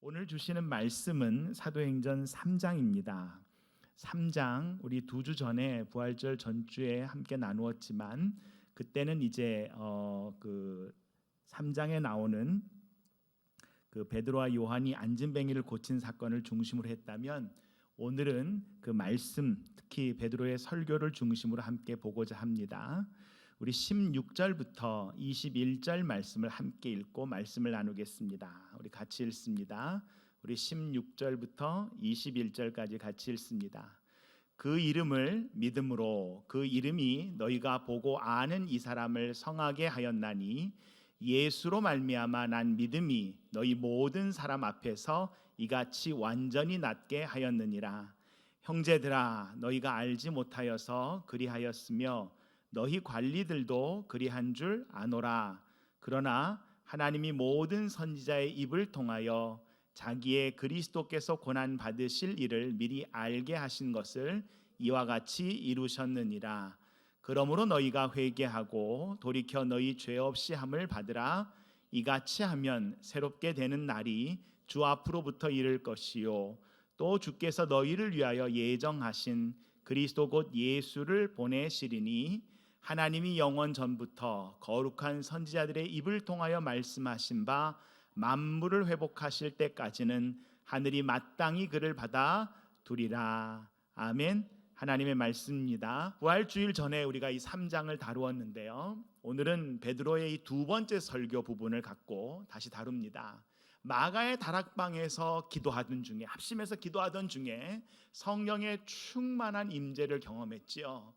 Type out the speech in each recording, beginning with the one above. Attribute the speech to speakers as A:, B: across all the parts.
A: 오늘 주시는 말씀은 사도행전 3장입니다. 3장 우리 2주 전에 부활절 전주에 함께 나누었지만 그때는 이제 그 3장에 나오는 그 베드로와 요한이 안진뱅이를 고친 사건을 중심으로 했다면 오늘은 그 말씀, 특히 베드로의 설교를 중심으로 함께 보고자 합니다. 우리 16절부터 21절 말씀을 함께 읽고 말씀을 나누겠습니다. 우리 같이 읽습니다. 우리 16절부터 21절까지 같이 읽습니다. 그 이름을 믿음으로 그 이름이 너희가 보고 아는 이 사람을 성하게 하였나니 예수로 말미암아 난 믿음이 너희 모든 사람 앞에서 이같이 완전히 낫게 하였느니라. 형제들아 너희가 알지 못하여서 그리하였으며 너희 관리들도 그리한 줄 아노라. 그러나 하나님이 모든 선지자의 입을 통하여 자기의 그리스도께서 고난 받으실 일을 미리 알게 하신 것을 이와 같이 이루셨느니라. 그러므로 너희가 회개하고 돌이켜 너희 죄 없이 함을 받으라. 이같이 하면 새롭게 되는 날이 주 앞으로부터 이를 것이요 또 주께서 너희를 위하여 예정하신 그리스도 곧 예수를 보내시리니 하나님이 영원 전부터 거룩한 선지자들의 입을 통하여 말씀하신 바 만물을 회복하실 때까지는 하늘이 마땅히 그를 받아 두리라. 아멘. 하나님의 말씀입니다. 부활주일 전에 우리가 이 3장을 다루었는데요. 오늘은 베드로의 이 두 번째 설교 부분을 갖고 다시 다룹니다. 마가의 다락방에서 기도하던 중에, 합심해서 기도하던 중에 성령의 충만한 임재를 경험했지요.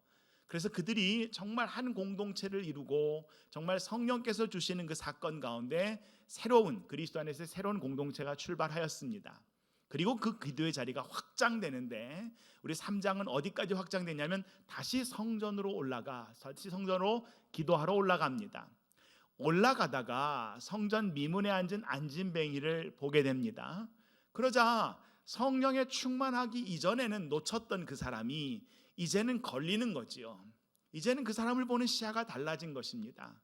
A: 그래서 그들이 정말 한 공동체를 이루고 정말 성령께서 주시는 그 사건 가운데 새로운 그리스도 안에서 새로운 공동체가 출발하였습니다. 그리고 그 기도의 자리가 확장되는데 우리 3장은 어디까지 확장되냐면 다시 성전으로 기도하러 올라갑니다. 올라가다가 성전 미문에 앉은 안진뱅이를 보게 됩니다. 그러자 성령에 충만하기 이전에는 놓쳤던 그 사람이 이제는 걸리는 거지요. 이제는 그 사람을 보는 시야가 달라진 것입니다.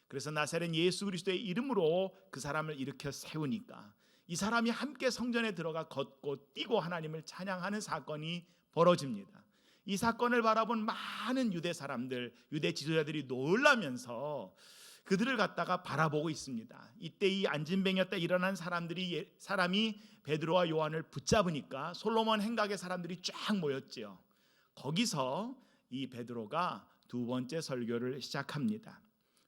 A: 그래서 나사렛 예수 그리스도의 이름으로 그 사람을 일으켜 세우니까 이 사람이 함께 성전에 들어가 걷고 뛰고 하나님을 찬양하는 사건이 벌어집니다. 이 사건을 바라본 많은 유대 사람들, 유대 지도자들이 놀라면서 그들을 갖다가 바라보고 있습니다. 이때 이 안진뱅이였다 일어난 사람이 베드로와 요한을 붙잡으니까 솔로몬 행각의 사람들이 쫙 모였지요. 거기서 이 베드로가 두 번째 설교를 시작합니다.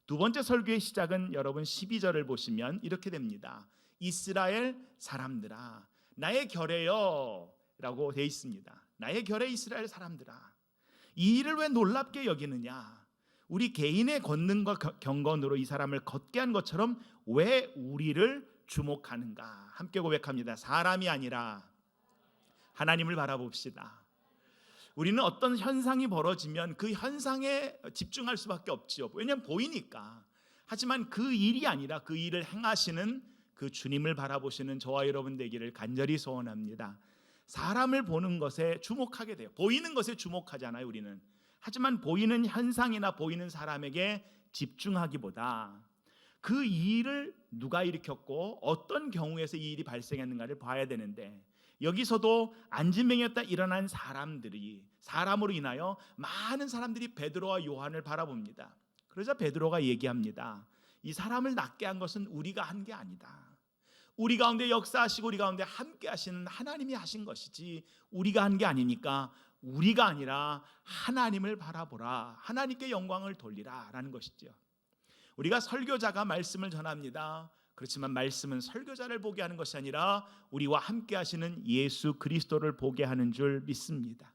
A: 두 번째 설교의 시작은 여러분 12절을 보시면 이렇게 됩니다. 이스라엘 사람들아 나의 결혜여 라고 되어 있습니다. 나의 결혜 이스라엘 사람들아 이 일을 왜 놀랍게 여기느냐. 우리 개인의 권능과 경건으로 이 사람을 걷게 한 것처럼 왜 우리를 주목하는가. 함께 고백합니다. 사람이 아니라 하나님을 바라봅시다. 우리는 어떤 현상이 벌어지면 그 현상에 집중할 수밖에 없지요. 왜냐하면 보이니까. 하지만 그 일이 아니라 그 일을 행하시는 그 주님을 바라보시는 저와 여러분 되기를 간절히 소원합니다. 사람을 보는 것에 주목하게 돼요. 보이는 것에 주목하잖아요, 우리는. 하지만 보이는 현상이나 보이는 사람에게 집중하기보다 그 일을 누가 일으켰고 어떤 경우에서 이 일이 발생했는가를 봐야 되는데 여기서도 안진뱅이였다 일어난 사람으로 인하여 많은 사람들이 베드로와 요한을 바라봅니다. 그러자 베드로가 얘기합니다. 이 사람을 낫게 한 것은 우리가 한 게 아니다. 우리 가운데 역사하시고 우리 가운데 함께 하시는 하나님이 하신 것이지 우리가 한 게 아니니까 우리가 아니라 하나님을 바라보라. 하나님께 영광을 돌리라 라는 것이죠. 우리가 설교자가 말씀을 전합니다. 그렇지만 말씀은 설교자를 보게 하는 것이 아니라 우리와 함께 하시는 예수 그리스도를 보게 하는 줄 믿습니다.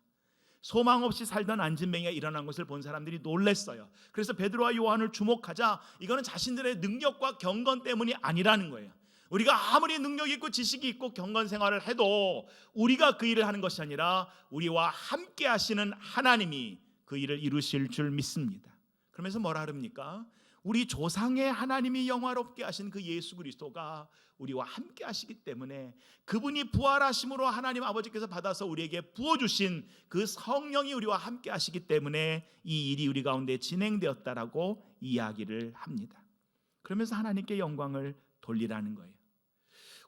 A: 소망 없이 살던 안진뱅이가 일어난 것을 본 사람들이 놀랐어요. 그래서 베드로와 요한을 주목하자 이거는 자신들의 능력과 경건 때문이 아니라는 거예요. 우리가 아무리 능력이 있고 지식이 있고 경건 생활을 해도 우리가 그 일을 하는 것이 아니라 우리와 함께 하시는 하나님이 그 일을 이루실 줄 믿습니다. 그러면서 뭐라 그럽니까? 우리 조상의 하나님이 영화롭게 하신 그 예수 그리스도가 우리와 함께 하시기 때문에 그분이 부활하심으로 하나님 아버지께서 받아서 우리에게 부어주신 그 성령이 우리와 함께 하시기 때문에 이 일이 우리 가운데 진행되었다라고 이야기를 합니다. 그러면서 하나님께 영광을 돌리라는 거예요.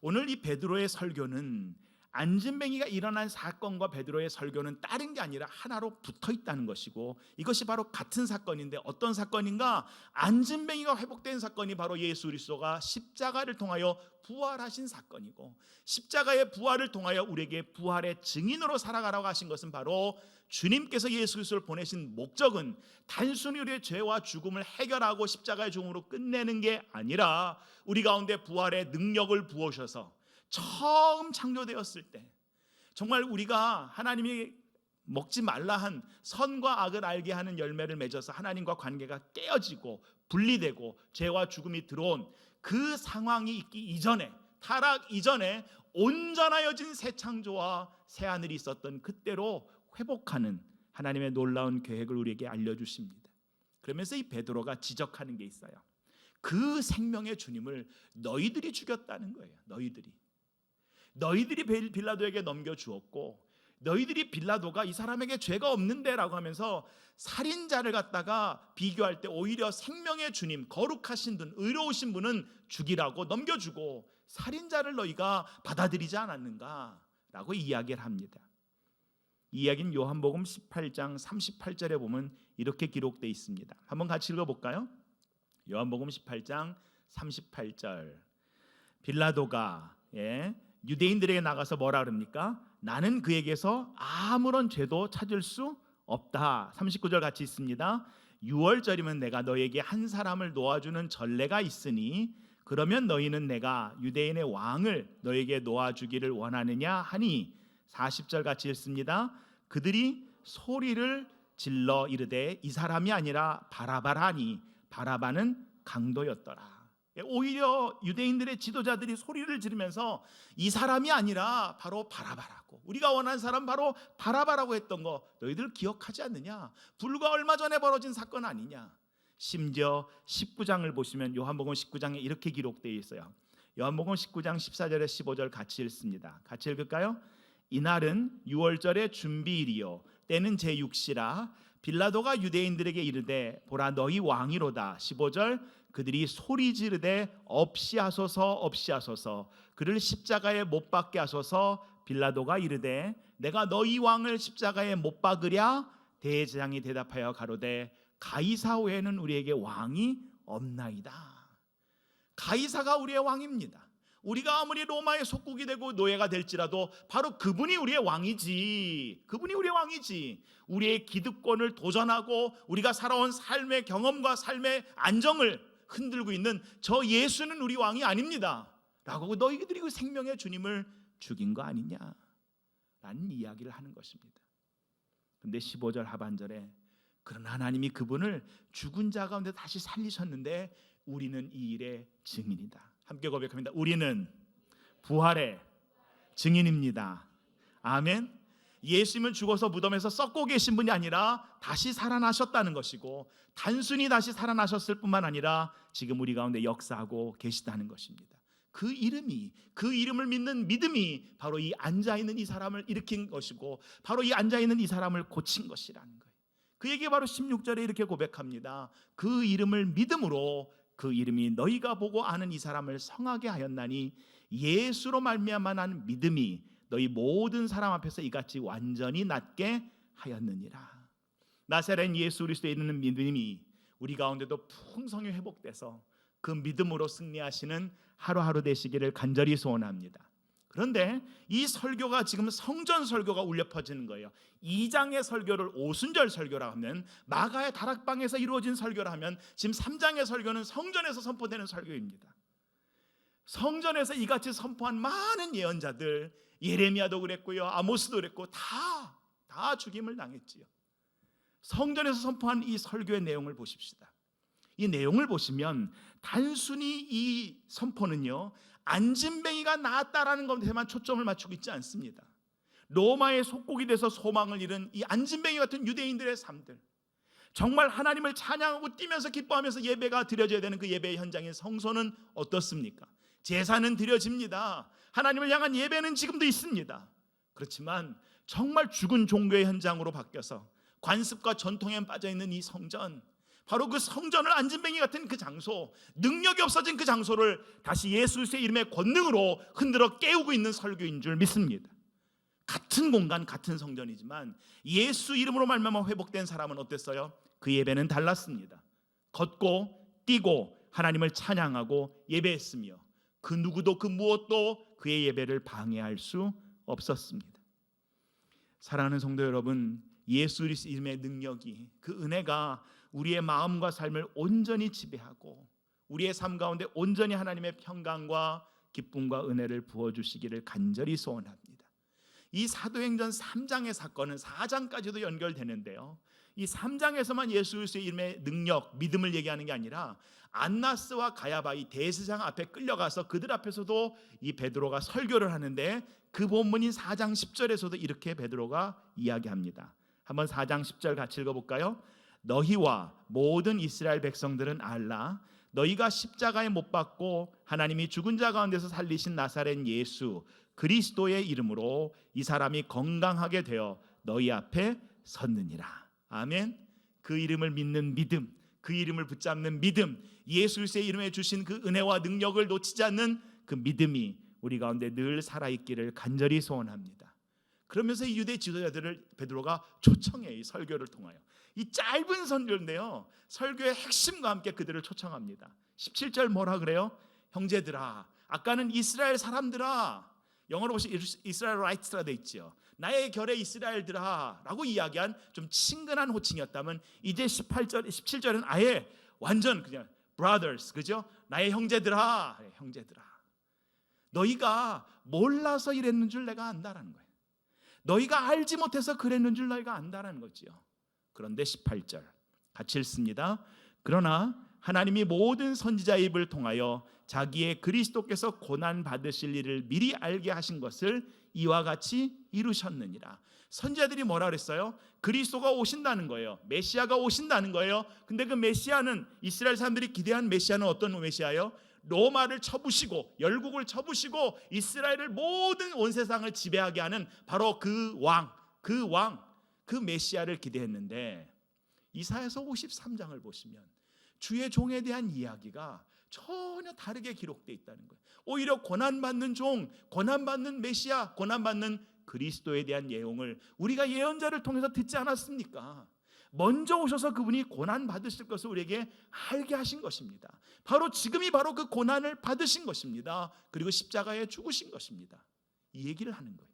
A: 오늘 이 베드로의 설교는 안진뱅이가 일어난 사건과 베드로의 설교는 다른 게 아니라 하나로 붙어 있다는 것이고, 이것이 바로 같은 사건인데 어떤 사건인가? 안진뱅이가 회복된 사건이 바로 예수 그리스도가 십자가를 통하여 부활하신 사건이고, 십자가의 부활을 통하여 우리에게 부활의 증인으로 살아가라고 하신 것은 바로 주님께서 예수 그리스도를 보내신 목적은 단순히 우리의 죄와 죽음을 해결하고 십자가의 죽음으로 끝내는 게 아니라 우리 가운데 부활의 능력을 부어셔서 처음 창조되었을 때 정말 우리가 하나님이 먹지 말라 한 선과 악을 알게 하는 열매를 맺어서 하나님과 관계가 깨어지고 분리되고 죄와 죽음이 들어온 그 상황이 있기 이전에, 타락 이전에 온전하여진 새 창조와 새 하늘이 있었던 그때로 회복하는 하나님의 놀라운 계획을 우리에게 알려주십니다. 그러면서 이 베드로가 지적하는 게 있어요. 그 생명의 주님을 너희들이 죽였다는 거예요. 너희들이 빌라도에게 넘겨주었고, 너희들이 빌라도가 이 사람에게 죄가 없는데 라고 하면서 살인자를 갖다가 비교할 때 오히려 생명의 주님, 거룩하신 분, 의로우신 분은 죽이라고 넘겨주고 살인자를 너희가 받아들이지 않았는가 라고 이야기를 합니다. 이 이야기는 요한복음 18장 38절에 보면 이렇게 기록되어 있습니다. 한번 같이 읽어볼까요? 요한복음 18장 38절. 빌라도가 유대인들에게 나가서 뭐라 그럽니까? 나는 그에게서 아무런 죄도 찾을 수 없다. 39절 같이 있습니다. 6월절이면 내가 너에게 한 사람을 놓아주는 전례가 있으니 그러면 너희는 내가 유대인의 왕을 너에게 놓아주기를 원하느냐 하니, 40절 같이 읽습니다. 그들이 소리를 질러 이르되 이 사람이 아니라 바라바라 하니 바라바는 강도였더라. 오히려 유대인들의 지도자들이 소리를 지르면서 이 사람이 아니라 바로 바라바라고, 우리가 원하는 사람 바로 바라바라고 했던 거 너희들 기억하지 않느냐? 불과 얼마 전에 벌어진 사건 아니냐? 심지어 19장을 보시면 요한복음 19장에 이렇게 기록되어 있어요. 요한복음 19장 14절에 15절 같이 읽습니다. 같이 읽을까요? 이날은 6월절의 준비일이요 때는 제6시라 빌라도가 유대인들에게 이르되 보라 너희 왕이로다. 15절 그들이 소리 지르되 없이 하소서 그를 십자가에 못 박게 하소서. 빌라도가 이르되 내가 너희 왕을 십자가에 못 박으랴. 대제사장이 대답하여 가로되 가이사 외에는 우리에게 왕이 없나이다. 가이사가 우리의 왕입니다. 우리가 아무리 로마의 속국이 되고 노예가 될지라도 바로 그분이 우리의 왕이지. 우리의 기득권을 도전하고 우리가 살아온 삶의 경험과 삶의 안정을 흔들고 있는 저 예수는 우리 왕이 아닙니다 라고 너희들이 그 생명의 주님을 죽인 거 아니냐 라는 이야기를 하는 것입니다. 그런데 15절 하반절에 그러나 하나님이 그분을 죽은 자 가운데 다시 살리셨는데 우리는 이 일의 증인이다. 함께 고백합니다. 우리는 부활의 증인입니다. 아멘. 예수님은 죽어서 무덤에서 썩고 계신 분이 아니라 다시 살아나셨다는 것이고, 단순히 다시 살아나셨을 뿐만 아니라 지금 우리 가운데 역사하고 계시다는 것입니다. 그 이름을 믿는 믿음이 바로 이 앉아있는 이 사람을 일으킨 것이고, 바로 이 앉아있는 이 사람을 고친 것이라는 거예요. 그 얘기 바로 16절에 이렇게 고백합니다. 그 이름을 믿음으로 그 이름이 너희가 보고 아는 이 사람을 성하게 하였나니 예수로 말미암아 난 믿음이 너희 모든 사람 앞에서 이같이 완전히 낫게 하였느니라. 나사렛 예수 그리스도에 이르는 믿음이 우리 가운데도 풍성히 회복돼서 그 믿음으로 승리하시는 하루하루 되시기를 간절히 소원합니다. 그런데 이 설교가 지금 성전 설교가 울려 퍼지는 거예요. 2장의 설교를 오순절 설교라 하면, 마가의 다락방에서 이루어진 설교라 하면, 지금 3장의 설교는 성전에서 선포되는 설교입니다. 성전에서 이같이 선포한 많은 예언자들, 예레미야도 그랬고요, 아모스도 그랬고 다 죽임을 당했지요. 성전에서 선포한 이 설교의 내용을 보십시다. 이 내용을 보시면 단순히 이 선포는요, 안진뱅이가 나았다라는 것에만 초점을 맞추고 있지 않습니다. 로마의 속국이 돼서 소망을 잃은 이 안진뱅이 같은 유대인들의 삶들, 정말 하나님을 찬양하고 뛰면서 기뻐하면서 예배가 드려져야 되는 그 예배의 현장인 성소는 어떻습니까? 제사는 드려집니다. 하나님을 향한 예배는 지금도 있습니다. 그렇지만 정말 죽은 종교의 현장으로 바뀌어서 관습과 전통에 빠져있는 이 성전, 바로 그 성전을 안진뱅이 같은 그 장소, 능력이 없어진 그 장소를 다시 예수 그리스도의 이름의 권능으로 흔들어 깨우고 있는 설교인 줄 믿습니다. 같은 공간, 같은 성전이지만 예수 이름으로 말미암아 회복된 사람은 어땠어요? 그 예배는 달랐습니다. 걷고 뛰고 하나님을 찬양하고 예배했으며 그 누구도 그 무엇도 그의 예배를 방해할 수 없었습니다. 사랑하는 성도 여러분, 예수 그리스도 이름의 능력이, 그 은혜가 우리의 마음과 삶을 온전히 지배하고 우리의 삶 가운데 온전히 하나님의 평강과 기쁨과 은혜를 부어주시기를 간절히 소원합니다. 이 사도행전 3장의 사건은 4장까지도 연결되는데요, 이 3장에서만 예수 그리스도의 이름의 능력, 믿음을 얘기하는 게 아니라 안나스와 가야바 이 대제사장 앞에 끌려가서 그들 앞에서도 이 베드로가 설교를 하는데 그 본문인 4장 10절에서도 이렇게 베드로가 이야기합니다. 한번 4장 10절 같이 읽어볼까요? 너희와 모든 이스라엘 백성들은 알라. 너희가 십자가에 못 박고 하나님이 죽은 자 가운데서 살리신 나사렛 예수 그리스도의 이름으로 이 사람이 건강하게 되어 너희 앞에 섰느니라. 아멘. 그 이름을 믿는 믿음, 그 이름을 붙잡는 믿음, 예수 그리스도의 이름에 주신 그 은혜와 능력을 놓치지 않는 그 믿음이 우리 가운데 늘 살아있기를 간절히 소원합니다. 그러면서 이 유대 지도자들을 베드로가 초청해요. 이 설교를 통하여. 이 짧은 설교인데요, 설교의 핵심과 함께 그들을 초청합니다. 17절 뭐라 그래요? 형제들아, 아까는 이스라엘 사람들아, 영어로 보시면 이스라엘 라이트라 돼 있죠. 나의 결의 이스라엘들아 라고 이야기한 좀 친근한 호칭이었다면 이제 18절, 17절은 아예 완전 그냥 brothers, 그죠? 나의 형제들아, 형제들아, 너희가 몰라서 이랬는 줄 내가 안다라는 거예요. 너희가 알지 못해서 그랬는 줄 너희가 안다라는 거지요. 그런데 18절 같이 읽습니다. 그러나 하나님이 모든 선지자의 입을 통하여 자기의 그리스도께서 고난 받으실 일을 미리 알게 하신 것을 이와 같이 이루셨느니라. 선지자들이 뭐라 그랬어요? 그리스도가 오신다는 거예요. 메시아가 오신다는 거예요. 근데 그 메시아는, 이스라엘 사람들이 기대한 메시아는 어떤 메시아예요? 로마를 쳐부시고 열국을 쳐부시고 이스라엘을 모든 온 세상을 지배하게 하는 바로 그 메시아를 기대했는데 이사야서 53장을 보시면 주의 종에 대한 이야기가 전혀 다르게 기록되어 있다는 거예요. 오히려 고난받는 종, 고난받는 메시아, 고난받는 그리스도에 대한 내용을 우리가 예언자를 통해서 듣지 않았습니까? 먼저 오셔서 그분이 고난 받으실 것을 우리에게 알게 하신 것입니다. 바로 지금이 바로 그 고난을 받으신 것입니다. 그리고 십자가에 죽으신 것입니다. 이 얘기를 하는 거예요.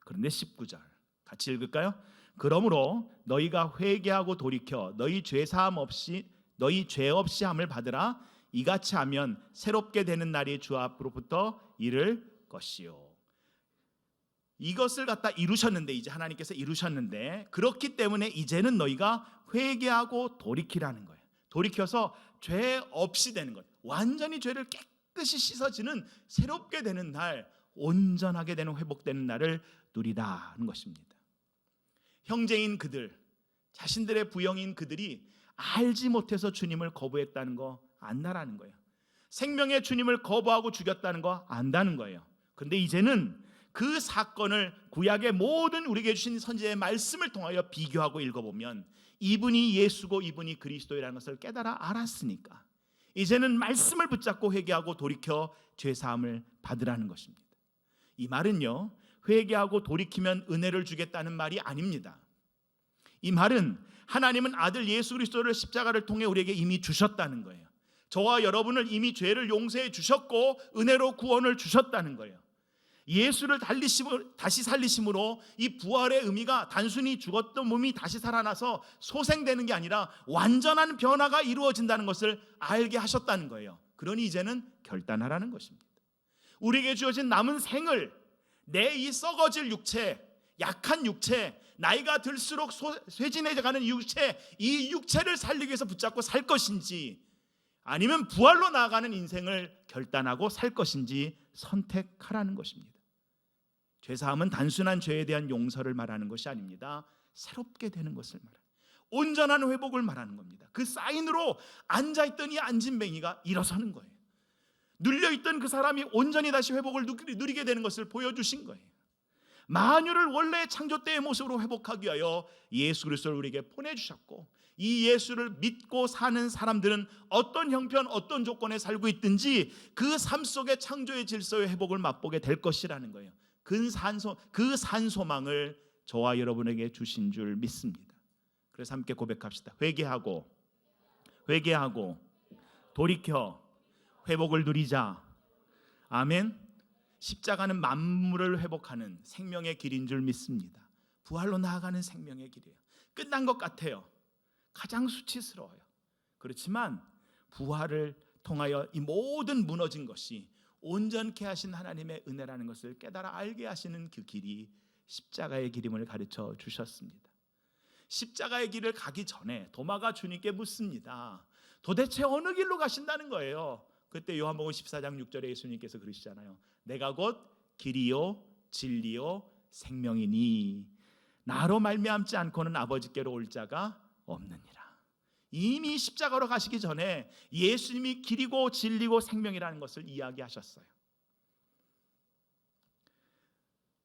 A: 그런데 19절 같이 읽을까요? 그러므로 너희가 회개하고 돌이켜 너희 죄 없이 함을 받으라. 이같이 하면 새롭게 되는 날이 주 앞으로부터 이를 것이요. 이것을 갖다 이루셨는데, 이제 하나님께서 이루셨는데, 그렇기 때문에 이제는 너희가 회개하고 돌이키라는 거예요. 돌이켜서 죄 없이 되는 것, 완전히 죄를 깨끗이 씻어지는 새롭게 되는 날, 온전하게 되는 회복되는 날을 누리라는 것입니다. 형제인 그들, 자신들의 부영인 그들이 알지 못해서 주님을 거부했다는 거 안다라는 거예요. 생명의 주님을 거부하고 죽였다는 거 안다는 거예요. 그런데 이제는 그 사건을 구약의 모든 우리에게 주신 선지자의 말씀을 통하여 비교하고 읽어보면 이분이 예수고 이분이 그리스도라는 것을 깨달아 알았으니까 이제는 말씀을 붙잡고 회개하고 돌이켜 죄사함을 받으라는 것입니다. 이 말은요, 회개하고 돌이키면 은혜를 주겠다는 말이 아닙니다. 이 말은 하나님은 아들 예수 그리스도를 십자가를 통해 우리에게 이미 주셨다는 거예요. 저와 여러분을 이미 죄를 용서해 주셨고 은혜로 구원을 주셨다는 거예요. 예수를 다시 살리심으로 이 부활의 의미가 단순히 죽었던 몸이 다시 살아나서 소생되는 게 아니라 완전한 변화가 이루어진다는 것을 알게 하셨다는 거예요. 그러니 이제는 결단하라는 것입니다. 우리에게 주어진 남은 생을 내 이 썩어질 육체, 약한 육체, 나이가 들수록 쇠진해져가는 육체, 이 육체를 살리기 위해서 붙잡고 살 것인지 아니면 부활로 나아가는 인생을 결단하고 살 것인지 선택하라는 것입니다. 죄사함은 단순한 죄에 대한 용서를 말하는 것이 아닙니다. 새롭게 되는 것을 말합니다. 온전한 회복을 말하는 겁니다. 그 사인으로 앉아있던 이 안진뱅이가 일어서는 거예요. 눌려있던 그 사람이 온전히 다시 회복을 누리게 되는 것을 보여주신 거예요. 만유를 원래 창조 때의 모습으로 회복하기 위하여 예수 그리스도를 우리에게 보내주셨고 이 예수를 믿고 사는 사람들은 어떤 형편, 어떤 조건에 살고 있든지 그 삶 속에 창조의 질서의 회복을 맛보게 될 것이라는 거예요. 그 산소망을 저와 여러분에게 주신 줄 믿습니다. 그래서 함께 고백합시다. 회개하고 돌이켜 회복을 누리자. 아멘. 십자가는 만물을 회복하는 생명의 길인 줄 믿습니다. 부활로 나아가는 생명의 길이에요. 끝난 것 같아요. 가장 수치스러워요. 그렇지만 부활을 통하여 이 모든 무너진 것이 온전케 하신 하나님의 은혜라는 것을 깨달아 알게 하시는 그 길이 십자가의 길임을 가르쳐 주셨습니다. 십자가의 길을 가기 전에 도마가 주님께 묻습니다. 도대체 어느 길로 가신다는 거예요. 그때 요한복음 14장 6절에 예수님께서 그러시잖아요. 내가 곧 길이요 진리요 생명이니 나로 말미암지 않고는 아버지께로 올 자가 없느니라. 이미 십자가로 가시기 전에 예수님이 길이고 진리고 생명이라는 것을 이야기하셨어요.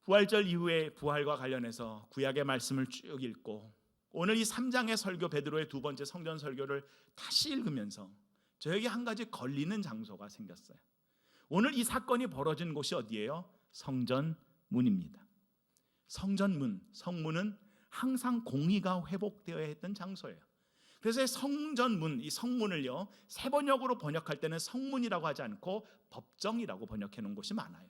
A: 부활절 이후에 부활과 관련해서 구약의 말씀을 쭉 읽고 오늘 이 3장의 설교, 베드로의 두 번째 성전 설교를 다시 읽으면서 저에게 한 가지 걸리는 장소가 생겼어요. 오늘 이 사건이 벌어진 곳이 어디예요? 성전문입니다. 성전문, 성문은 항상 공의가 회복되어야 했던 장소예요. 그래서 성전문, 이 성문을요 세번역으로 번역할 때는 성문이라고 하지 않고 법정이라고 번역해 놓은 곳이 많아요.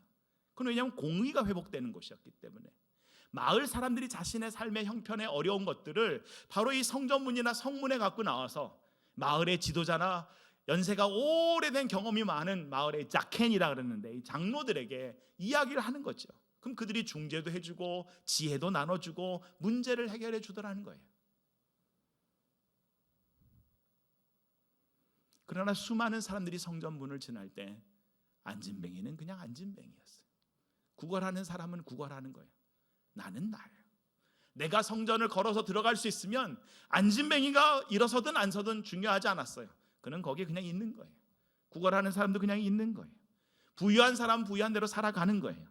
A: 그건 왜냐하면 공의가 회복되는 곳이었기 때문에. 마을 사람들이 자신의 삶의 형편에 어려운 것들을 바로 이 성전문이나 성문에 갖고 나와서 마을의 지도자나 연세가 오래된 경험이 많은 마을의 자켄이라 그러는데 이 장로들에게 이야기를 하는 거죠. 그럼 그들이 중재도 해주고 지혜도 나눠주고 문제를 해결해 주더라는 거예요. 그러나 수많은 사람들이 성전문을 지날 때 안진뱅이는 그냥 안진뱅이였어요. 구걸하는 사람은 구걸하는 거예요. 나는 나예요. 내가 성전을 걸어서 들어갈 수 있으면 안진뱅이가 일어서든 안 서든 중요하지 않았어요. 그는 거기에 그냥 있는 거예요. 구걸하는 사람도 그냥 있는 거예요. 부유한 사람은 부유한 대로 살아가는 거예요.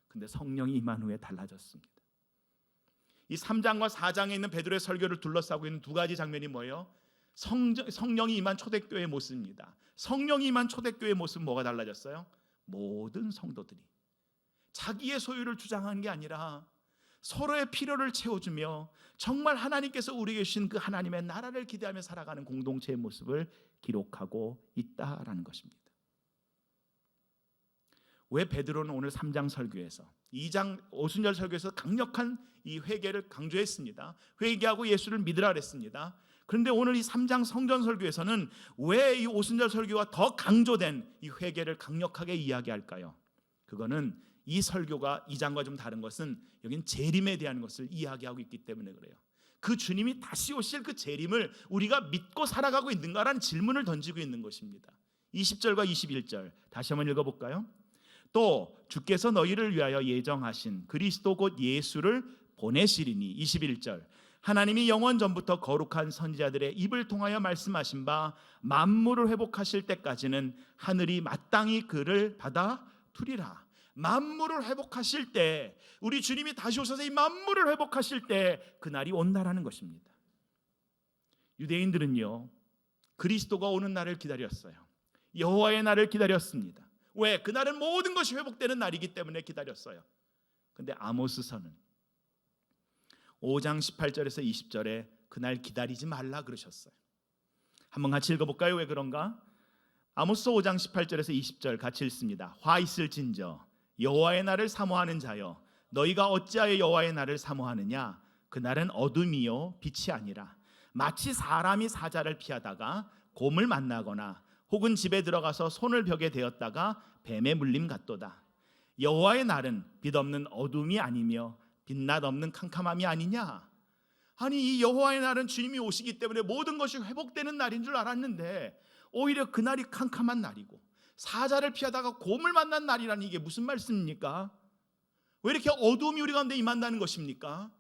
A: 근데 성령이 임한 후에 달라졌습니다. 이 3장과 4장에 있는 베드로의 설교를 둘러싸고 있는 두 가지 장면이 뭐예요? 성령이 임한 초대교회의 모습입니다. 성령이 임한 초대교회의 모습은 뭐가 달라졌어요? 모든 성도들이 자기의 소유를 주장하는 게 아니라 서로의 필요를 채워주며 정말 하나님께서 우리에게 주신 그 하나님의 나라를 기대하며 살아가는 공동체의 모습을 기록하고 있다라는 것입니다. 왜 베드로는 오늘 3장 설교에서 2장 오순절 설교에서 강력한 이 회개를 강조했습니다. 회개하고 예수를 믿으라 그랬습니다. 그런데 오늘 이 3장 성전 설교에서는 왜 이 오순절 설교와 더 강조된 이 회개를 강력하게 이야기할까요? 그거는 이 설교가 2장과 좀 다른 것은 여긴 재림에 대한 것을 이야기하고 있기 때문에 그래요. 그 주님이 다시 오실 그 재림을 우리가 믿고 살아가고 있는가라는 질문을 던지고 있는 것입니다. 20절과 21절 다시 한번 읽어볼까요? 또 주께서 너희를 위하여 예정하신 그리스도 곧 예수를 보내시리니 21절 하나님이 영원 전부터 거룩한 선지자들의 입을 통하여 말씀하신 바 만물을 회복하실 때까지는 하늘이 마땅히 그를 받아두리라. 만물을 회복하실 때 우리 주님이 다시 오셔서 이 만물을 회복하실 때 그날이 온다라는 것입니다. 유대인들은요 그리스도가 오는 날을 기다렸어요. 여호와의 날을 기다렸습니다. 왜? 그날은 모든 것이 회복되는 날이기 때문에 기다렸어요. 근데 아모스서는 5장 18절에서 20절에 그날 기다리지 말라 그러셨어요. 한번 같이 읽어볼까요? 왜 그런가? 아모스 5장 18절에서 20절 같이 읽습니다. 화 있을진저 여호와의 날을 사모하는 자여 너희가 어찌하여 여호와의 날을 사모하느냐? 그날은 어둠이요 빛이 아니라 마치 사람이 사자를 피하다가 곰을 만나거나 혹은 집에 들어가서 손을 벽에 대었다가 뱀에 물림 같도다. 여호와의 날은 빛 없는 어둠이 아니며 빛낮 없는 캄캄함이 아니냐? 아니 이 여호와의 날은 주님이 오시기 때문에 모든 것이 회복되는 날인 줄 알았는데 오히려 그날이 캄캄한 날이고 사자를 피하다가 곰을 만난 날이라니 이게 무슨 말씀입니까? 왜 이렇게 어두움이 우리 가운데 임한다는 것입니까?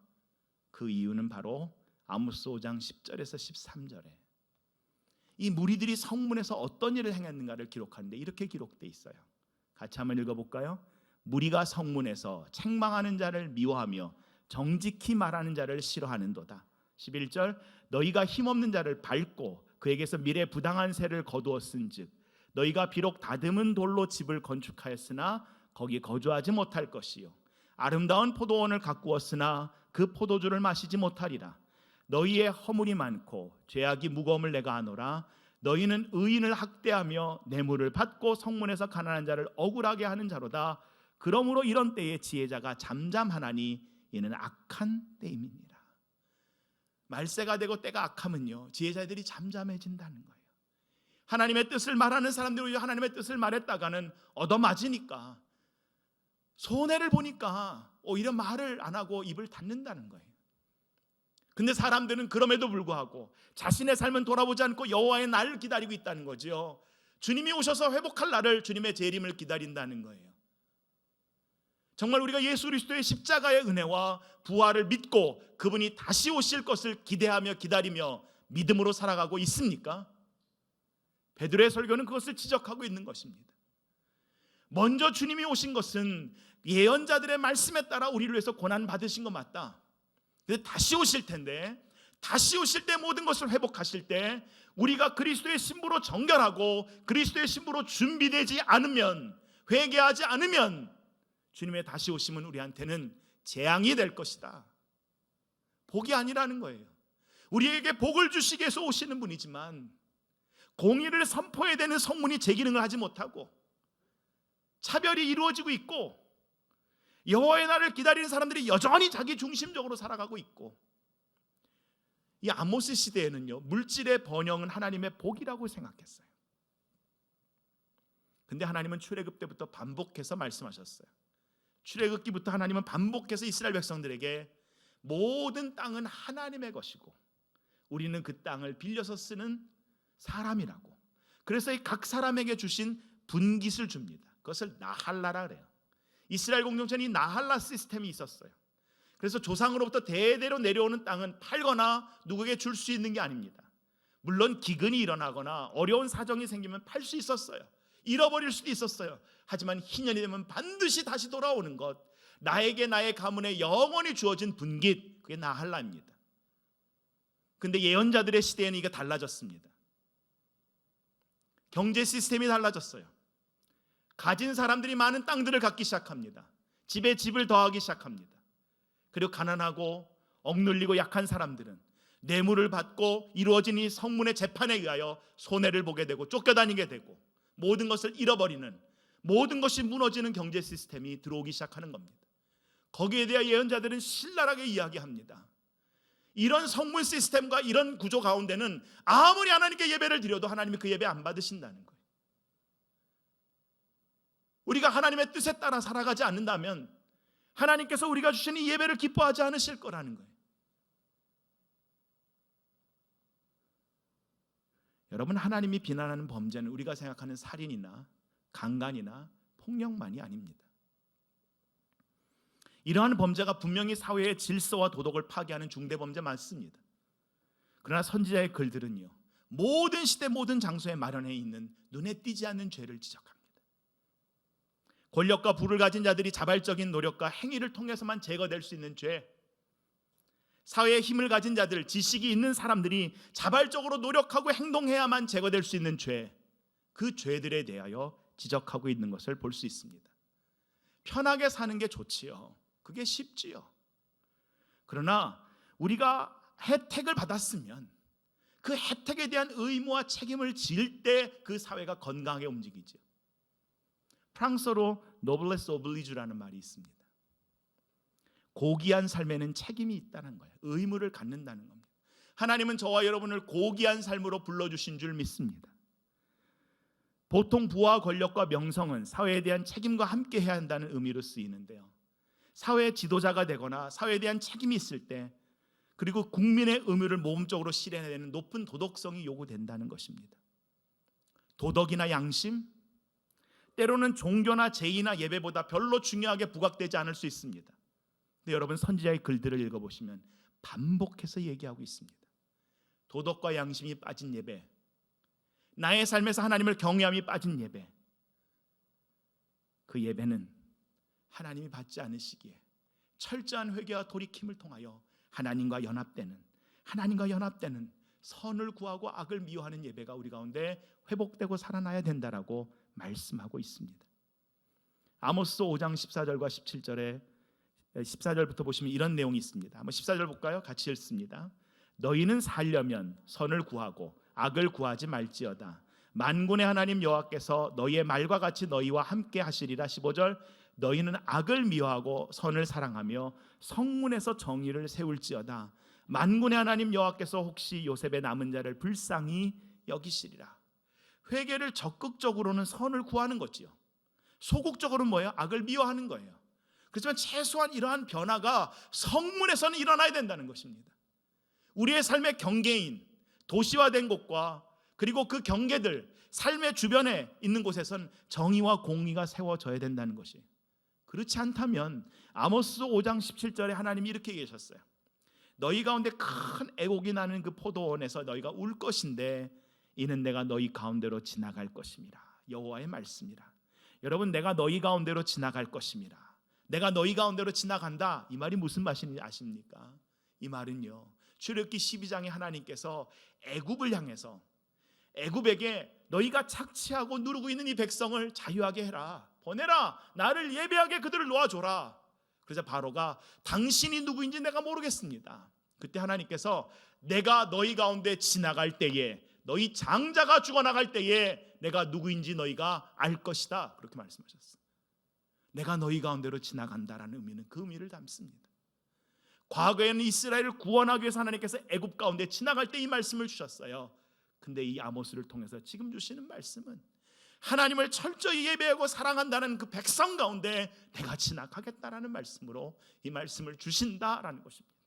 A: 그 이유는 바로 아모스 5장 10절에서 13절에 이 무리들이 성문에서 어떤 일을 행했는가를 기록하는데 이렇게 기록되어 있어요. 같이 한번 읽어볼까요? 무리가 성문에서 책망하는 자를 미워하며 정직히 말하는 자를 싫어하는도다. 11절 너희가 힘없는 자를 밟고 그에게서 미래 부당한 세를 거두었은즉 너희가 비록 다듬은 돌로 집을 건축하였으나 거기 거주하지 못할 것이요 아름다운 포도원을 가꾸었으나 그 포도주를 마시지 못하리라. 너희의 허물이 많고 죄악이 무거움을 내가 아노라. 너희는 의인을 학대하며 뇌물을 받고 성문에서 가난한 자를 억울하게 하는 자로다. 그러므로 이런 때에 지혜자가 잠잠하나니 이는 악한 때임이니라. 말세가 되고 때가 악하면요, 지혜자들이 잠잠해진다는 거예요. 하나님의 뜻을 말하는 사람들이 하나님의 뜻을 말했다가는 얻어맞으니까, 손해를 보니까 오히려 말을 안 하고 입을 닫는다는 거예요. 근데 사람들은 그럼에도 불구하고 자신의 삶은 돌아보지 않고 여호와의 날을 기다리고 있다는 거죠. 주님이 오셔서 회복할 날을, 주님의 재림을 기다린다는 거예요. 정말 우리가 예수 그리스도의 십자가의 은혜와 부활을 믿고 그분이 다시 오실 것을 기대하며 기다리며 믿음으로 살아가고 있습니까? 베드로의 설교는 그것을 지적하고 있는 것입니다. 먼저 주님이 오신 것은 예언자들의 말씀에 따라 우리를 위해서 고난 받으신 거 맞다. 근데 다시 오실 텐데, 다시 오실 때 모든 것을 회복하실 때 우리가 그리스도의 신부로 정결하고 그리스도의 신부로 준비되지 않으면, 회개하지 않으면 주님의 다시 오심은 우리한테는 재앙이 될 것이다. 복이 아니라는 거예요. 우리에게 복을 주시기 위해서 오시는 분이지만 공의를 선포해야 되는 성문이 제 기능을 하지 못하고 차별이 이루어지고 있고 여호와의 날을 기다리는 사람들이 여전히 자기 중심적으로 살아가고 있고, 이 아모스 시대에는요, 물질의 번영은 하나님의 복이라고 생각했어요. 근데 하나님은 출애굽 때부터 반복해서 말씀하셨어요. 출애굽기부터 하나님은 반복해서 이스라엘 백성들에게 모든 땅은 하나님의 것이고 우리는 그 땅을 빌려서 쓰는 사람이라고, 그래서 이 각 사람에게 주신 분깃을 줍니다. 그것을 나할라라 그래요. 이스라엘 공동체는 이 나할라 시스템이 있었어요. 그래서 조상으로부터 대대로 내려오는 땅은 팔거나 누구에게 줄 수 있는 게 아닙니다. 물론 기근이 일어나거나 어려운 사정이 생기면 팔 수 있었어요. 잃어버릴 수도 있었어요. 하지만 희년이 되면 반드시 다시 돌아오는 것, 나에게 나의 가문에 영원히 주어진 분깃, 그게 나할라입니다. 근데 예언자들의 시대에는 이게 달라졌습니다. 경제 시스템이 달라졌어요. 가진 사람들이 많은 땅들을 갖기 시작합니다. 집에 집을 더하기 시작합니다. 그리고 가난하고 억눌리고 약한 사람들은 뇌물을 받고 이루어진 이 성문의 재판에 의하여 손해를 보게 되고 쫓겨다니게 되고 모든 것을 잃어버리는, 모든 것이 무너지는 경제 시스템이 들어오기 시작하는 겁니다. 거기에 대해 예언자들은 신랄하게 이야기합니다. 이런 성문 시스템과 이런 구조 가운데는 아무리 하나님께 예배를 드려도 하나님이 그 예배 안 받으신다는 거예요. 우리가 하나님의 뜻에 따라 살아가지 않는다면 하나님께서 우리가 주시는 이 예배를 기뻐하지 않으실 거라는 거예요. 여러분, 하나님이 비난하는 범죄는 우리가 생각하는 살인이나 강간이나 폭력만이 아닙니다. 이러한 범죄가 분명히 사회의 질서와 도덕을 파괴하는 중대범죄 맞습니다. 그러나 선지자의 글들은요, 모든 시대 모든 장소에 마련해 있는 눈에 띄지 않는 죄를 지적합니다. 권력과 부를 가진 자들이 자발적인 노력과 행위를 통해서만 제거될 수 있는 죄, 사회의 힘을 가진 자들, 지식이 있는 사람들이 자발적으로 노력하고 행동해야만 제거될 수 있는 죄, 그 죄들에 대하여 지적하고 있는 것을 볼 수 있습니다. 편하게 사는 게 좋지요. 그게 쉽지요. 그러나 우리가 혜택을 받았으면 그 혜택에 대한 의무와 책임을 질 때 그 사회가 건강하게 움직이죠. 프랑스어로 노블레스 오블리주라는 말이 있습니다. 고귀한 삶에는 책임이 있다는 거예요. 의무를 갖는다는 겁니다. 하나님은 저와 여러분을 고귀한 삶으로 불러주신 줄 믿습니다. 보통 부와 권력과 명성은 사회에 대한 책임과 함께 해야 한다는 의미로 쓰이는데요, 사회 지도자가 되거나 사회에 대한 책임이 있을 때, 그리고 국민의 의무를 모범적으로 실현해야 되는 높은 도덕성이 요구된다는 것입니다. 도덕이나 양심, 때로는 종교나 제의나 예배보다 별로 중요하게 부각되지 않을 수 있습니다. 근데 여러분, 선지자의 글들을 읽어보시면 반복해서 얘기하고 있습니다. 도덕과 양심이 빠진 예배, 나의 삶에서 하나님을 경외함이 빠진 예배, 그 예배는 하나님이 받지 않으시기에 철저한 회개와 돌이킴을 통하여 하나님과 연합되는, 하나님과 연합되는, 선을 구하고 악을 미워하는 예배가 우리 가운데 회복되고 살아나야 된다라고 말씀하고 있습니다. 아모스 5장 14절과 17절에 14절부터 보시면 이런 내용이 있습니다. 한번 14절 볼까요? 같이 읽습니다. 너희는 살려면 선을 구하고 악을 구하지 말지어다. 만군의 하나님 여호와께서 너희의 말과 같이 너희와 함께 하시리라. 15절 너희는 악을 미워하고 선을 사랑하며 성문에서 정의를 세울지어다. 만군의 하나님 여호와께서 혹시 요셉의 남은 자를 불쌍히 여기시리라. 회개를 적극적으로는 선을 구하는 거지요. 소극적으로는 뭐예요? 악을 미워하는 거예요. 그렇지만 최소한 이러한 변화가 성문에서는 일어나야 된다는 것입니다. 우리의 삶의 경계인, 도시화된 곳과 그리고 그 경계들, 삶의 주변에 있는 곳에선 정의와 공의가 세워져야 된다는 것이. 그렇지 않다면 아모스 5장 17절에 하나님이 이렇게 얘기하셨어요. 너희 가운데 큰 애곡이 나는 그 포도원에서 너희가 울 것인데 이는 내가 너희 가운데로 지나갈 것입니다. 여호와의 말씀이라. 여러분, 내가 너희 가운데로 지나갈 것입니다. 내가 너희 가운데로 지나간다. 이 말이 무슨 말인지 아십니까? 이 말은요, 출애굽기 12장에 하나님께서 애굽을 향해서 애굽에게 너희가 착취하고 누르고 있는 이 백성을 자유하게 해라, 보내라, 나를 예배하게 그들을 놓아줘라. 그래서 바로가 당신이 누구인지 내가 모르겠습니다. 그때 하나님께서 내가 너희 가운데 지나갈 때에, 너희 장자가 죽어나갈 때에 내가 누구인지 너희가 알 것이다, 그렇게 말씀하셨어요. 내가 너희 가운데로 지나간다라는 의미는 그 의미를 담습니다. 과거에는 이스라엘을 구원하기 위해서 하나님께서 애굽 가운데 지나갈 때 이 말씀을 주셨어요. 근데 이 아모스를 통해서 지금 주시는 말씀은 하나님을 철저히 예배하고 사랑한다는 그 백성 가운데 내가 지나가겠다라는 말씀으로 이 말씀을 주신다라는 것입니다.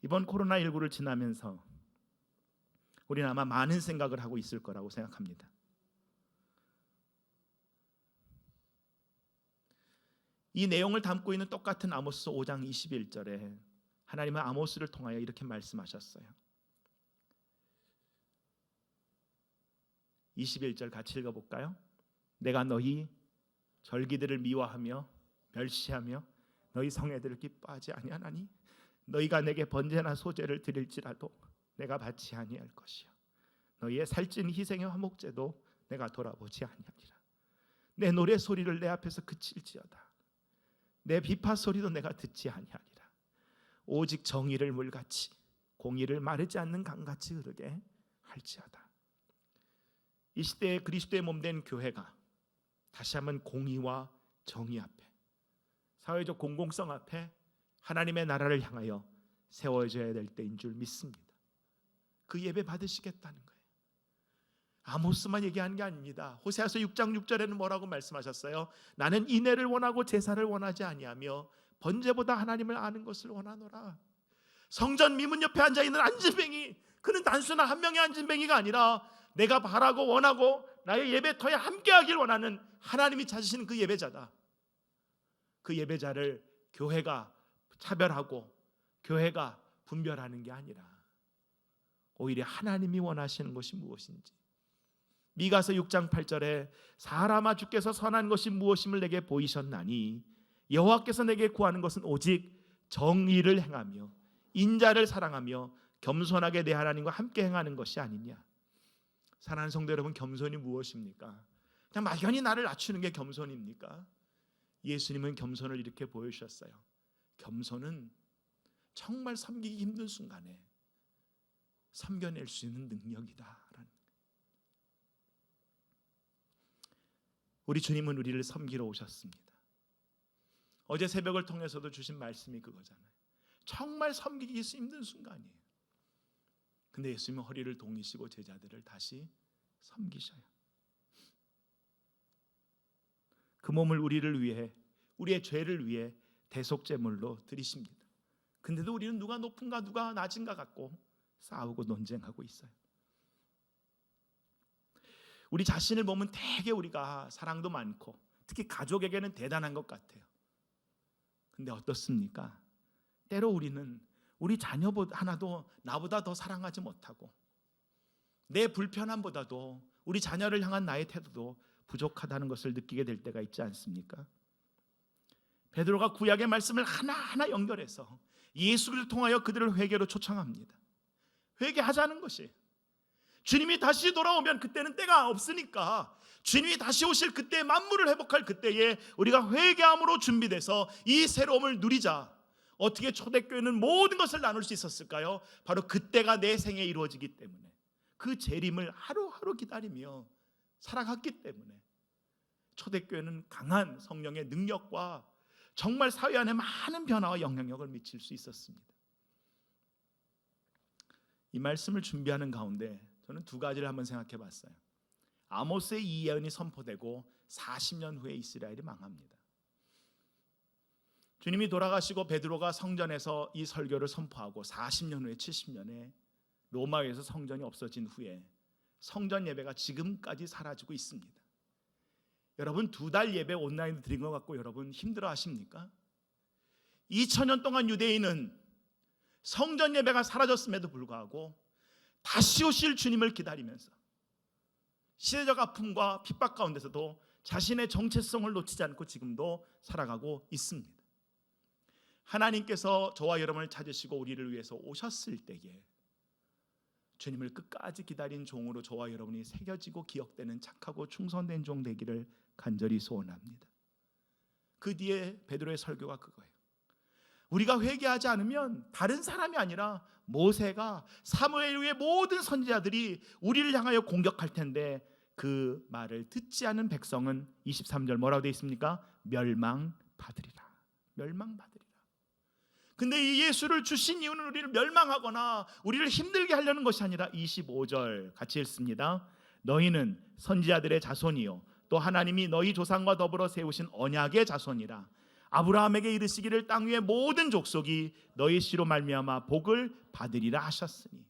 A: 이번 코로나19를 지나면서 우리는 아마 많은 생각을 하고 있을 거라고 생각합니다. 이 내용을 담고 있는 똑같은 아모스 5장 21절에 하나님은 아모스를 통하여 이렇게 말씀하셨어요. 21절 같이 읽어볼까요? 내가 너희 절기들을 미워하며 멸시하며 너희 성회들을 기뻐하지 아니하나니 너희가 내게 번제나 소제를 드릴지라도 내가 받지 아니할 것이요 너희의 살찐 희생의 화목제도 내가 돌아보지 아니하리라. 내 노래 소리를 내 앞에서 그칠지어다. 내 비파 소리도 내가 듣지 아니하리라. 오직 정의를 물같이 공의를 마르지 않는 강같이 흐르게 할지어다. 이 시대에 그리스도의 몸된 교회가 다시 한번 공의와 정의 앞에, 사회적 공공성 앞에 하나님의 나라를 향하여 세워져야 될 때인 줄 믿습니다. 그 예배 받으시겠다는 거예요. 아모스만 얘기하는 게 아닙니다. 호세아서 6장 6절에는 뭐라고 말씀하셨어요? 나는 인애를 원하고 제사를 원하지 아니하며 번제보다 하나님을 아는 것을 원하노라. 성전 미문 옆에 앉아있는 안진뱅이, 그는 단순한 한 명의 안진뱅이가 아니라 내가 바라고 원하고 나의 예배터에 함께하길 원하는 하나님이 찾으시는 그 예배자다. 그 예배자를 교회가 차별하고 교회가 분별하는 게 아니라 오히려 하나님이 원하시는 것이 무엇인지, 미가서 6장 8절에 사람아 주께서 선한 것이 무엇임을 내게 보이셨나니 여호와께서 내게 구하는 것은 오직 정의를 행하며 인자를 사랑하며 겸손하게 내 하나님과 함께 행하는 것이 아니냐. 사랑하는 성도 여러분, 겸손이 무엇입니까? 그냥 막연히 나를 낮추는 게 겸손입니까? 예수님은 겸손을 이렇게 보여주셨어요. 겸손은 정말 섬기기 힘든 순간에 섬겨낼 수 있는 능력이다. 우리 주님은 우리를 섬기러 오셨습니다. 어제 새벽을 통해서도 주신 말씀이 그거잖아요. 정말 섬기기 힘든 순간이에요. 근데 예수님은 허리를 동이시고 제자들을 다시 섬기셔요. 그 몸을 우리를 위해, 우리의 죄를 위해 대속제물로 드리십니다. 근데도 우리는 누가 높은가 누가 낮은가 갖고 싸우고 논쟁하고 있어요. 우리 자신을 보면 되게 우리가 사랑도 많고 특히 가족에게는 대단한 것 같아요. 근데 어떻습니까? 때로 우리는 우리 자녀 하나도 나보다 더 사랑하지 못하고 내 불편함보다도 우리 자녀를 향한 나의 태도도 부족하다는 것을 느끼게 될 때가 있지 않습니까? 베드로가 구약의 말씀을 하나하나 연결해서 예수를 통하여 그들을 회개로 초청합니다. 회개하자는 것이, 주님이 다시 돌아오면 그때는 때가 없으니까 주님이 다시 오실 그때 만물을 회복할 그때에 우리가 회개함으로 준비돼서 이 새로움을 누리자. 어떻게 초대교회는 모든 것을 나눌 수 있었을까요? 바로 그때가 내 생에 이루어지기 때문에, 그 재림을 하루하루 기다리며 살아갔기 때문에 초대교회는 강한 성령의 능력과 정말 사회 안에 많은 변화와 영향력을 미칠 수 있었습니다. 이 말씀을 준비하는 가운데 저는 두 가지를 한번 생각해 봤어요. 아모스의 이 예언이 선포되고 40년 후에 이스라엘이 망합니다. 주님이 돌아가시고 베드로가 성전에서 이 설교를 선포하고 40년 후에 70년에 로마에서 성전이 없어진 후에 성전 예배가 지금까지 사라지고 있습니다. 여러분, 2달 예배 온라인으로 드린 것 같고 여러분 힘들어 하십니까? 2000년 동안 유대인은 성전 예배가 사라졌음에도 불구하고 다시 오실 주님을 기다리면서 시대적 아픔과 핍박 가운데서도 자신의 정체성을 놓치지 않고 지금도 살아가고 있습니다. 하나님께서 저와 여러분을 찾으시고 우리를 위해서 오셨을 때에 주님을 끝까지 기다린 종으로 저와 여러분이 새겨지고 기억되는 착하고 충성된 종 되기를 간절히 소원합니다. 그 뒤에 베드로의 설교가 그거예요. 우리가 회개하지 않으면 다른 사람이 아니라 모세가 사무엘 후의 모든 선지자들이 우리를 향하여 공격할 텐데 그 말을 듣지 않은 백성은 23절 뭐라고 되어 있습니까? 멸망받으리라. 멸망받으리라. 근데 이 예수를 주신 이유는 우리를 멸망하거나 우리를 힘들게 하려는 것이 아니라 25절 같이 읽습니다. 너희는 선지자들의 자손이요 또 하나님이 너희 조상과 더불어 세우신 언약의 자손이라. 아브라함에게 이르시기를 땅 위의 모든 족속이 너희 씨로 말미암아 복을 받으리라 하셨으니,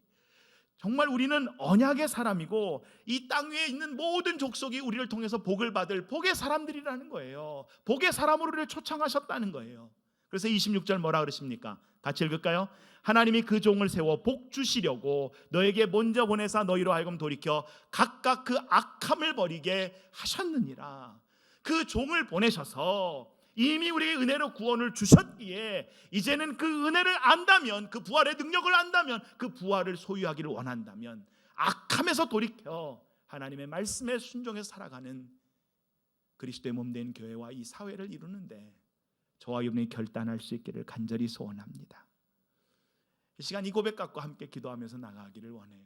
A: 정말 우리는 언약의 사람이고 이 땅 위에 있는 모든 족속이 우리를 통해서 복을 받을 복의 사람들이라는 거예요. 복의 사람으로 우리를 초청하셨다는 거예요. 그래서 26절 뭐라 그러십니까? 같이 읽을까요? 하나님이 그 종을 세워 복 주시려고 너에게 먼저 보내사 너희로 하여금 돌이켜 각각 그 악함을 버리게 하셨느니라. 그 종을 보내셔서 이미 우리에게 은혜로 구원을 주셨기에 이제는 그 은혜를 안다면, 그 부활의 능력을 안다면, 그 부활을 소유하기를 원한다면 악함에서 돌이켜 하나님의 말씀에 순종해서 살아가는 그리스도의 몸된 교회와 이 사회를 이루는데 저와 여러분이 결단할 수 있기를 간절히 소원합니다. 이 시간 이 고백 갖고 함께 기도하면서 나가기를 원해요.